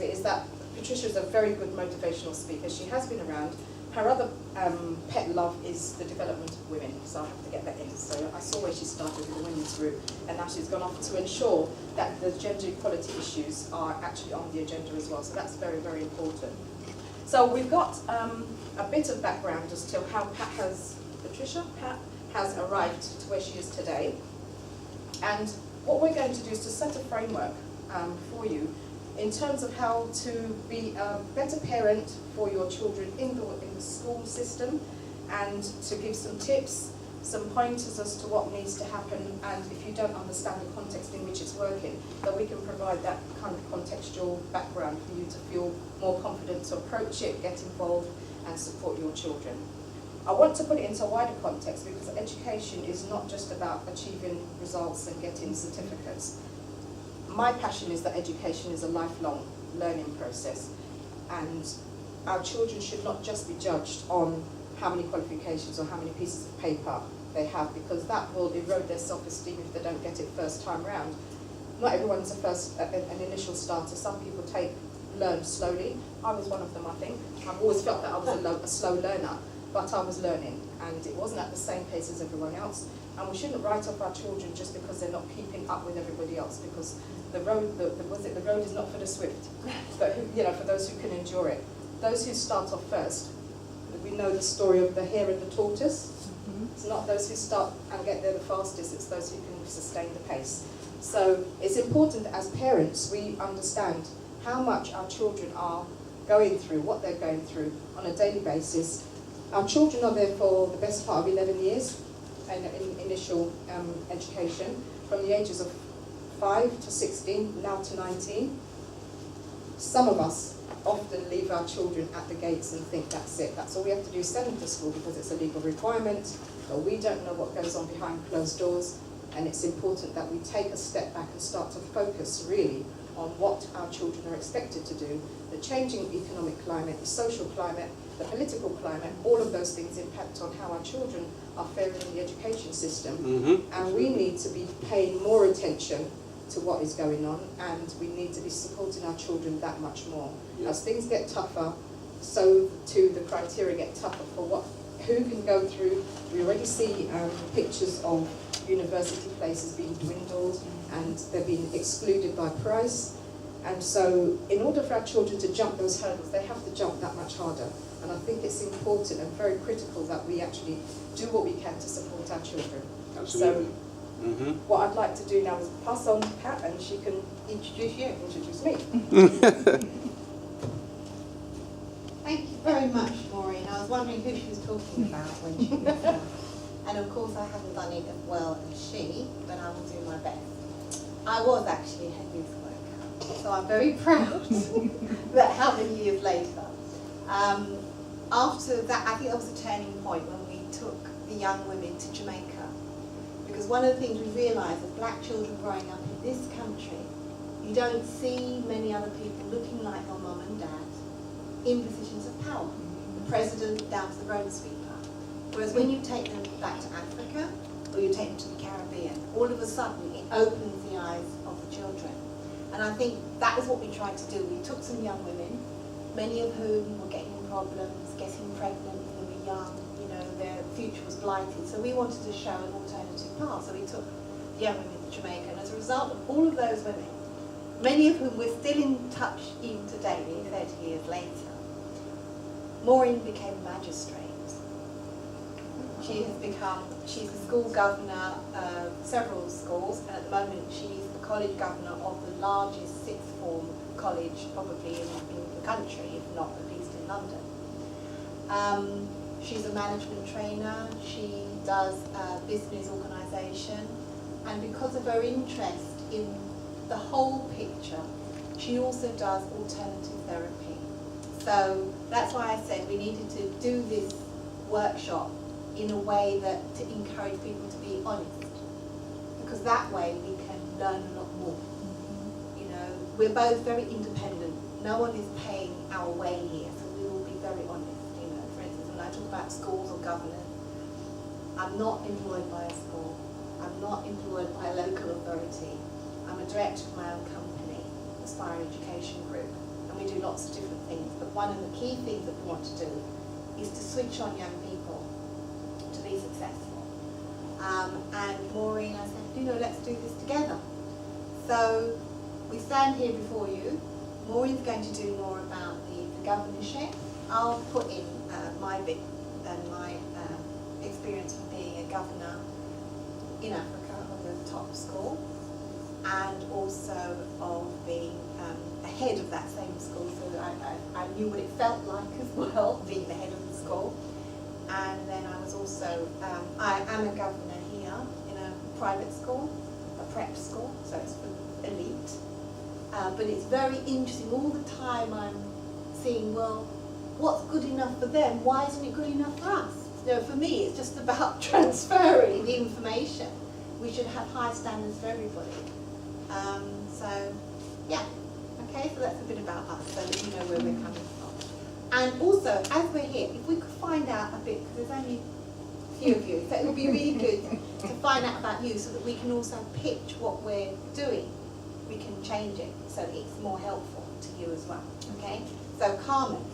of it is that Patricia is a very good motivational speaker. She has been around. Her other pet love is the development of women, so I have to get that in. So I saw where she started with the women's group, and now she's gone off to ensure that the gender equality issues are actually on the agenda as well. So that's very, very important. So we've got a bit of background as to how Pat has arrived to where she is today. And what we're going to do is to set a framework for you in terms of how to be a better parent for your children in the school system, and to give some tips, some pointers as to what needs to happen, and if you don't understand the context in which it's working, that we can provide that kind of contextual background for you to feel more confident to approach it, get involved, and support your children. I want to put it into a wider context because education is not just about achieving results and getting certificates. My passion is that education is a lifelong learning process, and our children should not just be judged on how many qualifications or how many pieces of paper they have, because that will erode their self-esteem if they don't get it first time round. Not everyone's an initial starter. Some people learn slowly. I was one of them, I think. I've always felt that I was a slow learner, but I was learning, and it wasn't at the same pace as everyone else. And we shouldn't write off our children just because they're not keeping up with everybody else, because the road is not for the swift, but for those who can endure it. Those who start off first, we know the story of the hare and the tortoise. It's not those who start and get there the fastest, it's those who can sustain the pace. So it's important that as parents we understand how much our children are going through, what they're going through on a daily basis. Our children are there for the best part of 11 years in initial education, from the ages of 5 to 16, now to 19. Some of us often leave our children at the gates and think that's it. That's all we have to do is send them to school because it's a legal requirement, but we don't know what goes on behind closed doors, and it's important that we take a step back and start to focus really on what our children are expected to do. The changing economic climate, the social climate, the political climate, all of those things impact on how our children are faring in the education system. And we need to be paying more attention to what is going on, and we need to be supporting our children that much more. As things get tougher, so too the criteria get tougher for who can go through. We already see pictures of university places being dwindled, and they're being excluded by price. And so in order for our children to jump those hurdles, they have to jump that much harder. And I think it's important and very critical that we actually do what we can to support our children. Absolutely. So what I'd like to do now is pass on to Pat, and she can introduce me. Thank you very much, Maureen. I was wondering who she was talking about when she was there. And of course I haven't done it as well as she, but I will do my best. I was actually a head youth worker, so I'm very proud that how many years later. After that, I think that was a turning point when we took the young women to Jamaica. Because one of the things we realised as black children growing up in this country, you don't see many other people looking like your mum and dad in positions of power. The president down to the road sweeper. Whereas when you take them back to Africa, or you take them to the Caribbean, all of a sudden it opens the eyes of the children. And I think that is what we tried to do. We took some young women, many of whom were getting problems, getting pregnant when they were young, their future was blighted. So we wanted to show an alternative path. So we took the young women to Jamaica, and as a result of all of those women, many of whom we're still in touch even today, 30 years later, Maureen became a magistrate. She's the school governor of several schools, and at the moment she's the college governor of the largest sixth form college probably in the country, if not at least in London. She's a management trainer, she does business organisation, and because of her interest in the whole picture, she also does alternative therapy. So that's why I said we needed to do this workshop in a way that to encourage people to be honest, because that way we can learn a lot more. We're both very independent. No one is paying our way here, so we will be very honest. For instance, when I talk about schools or governance, I'm not employed by a school. I'm not employed by a local authority. I'm a director of my own company, Aspire Education Group, and lots of different things, but one of the key things that we want to do is to switch on young people to be successful. And Maureen, I said, you know, let's do this together. So we stand here before you. Maureen's going to do more about the governorship. I'll put in my bit and my experience of being a governor in Africa of a top school, and also of being a head of that same school, so I knew what it felt like as well, being the head of the school. And then I was also, I am a governor here in a private school, a prep school, so it's for elite. But it's very interesting, all the time I'm seeing, well, what's good enough for them? Why isn't it good enough for us? You know, for me, it's just about transferring the information. We should have high standards for everybody. So, yeah. Okay, so that's a bit about us, so that you know where we're coming from. And also, as we're here, if we could find out a bit, because there's only a few of you, so it would be really good to find out about you, so that we can also pitch what we're doing. We can change it so that it's more helpful to you as well. Okay? So, Carmen.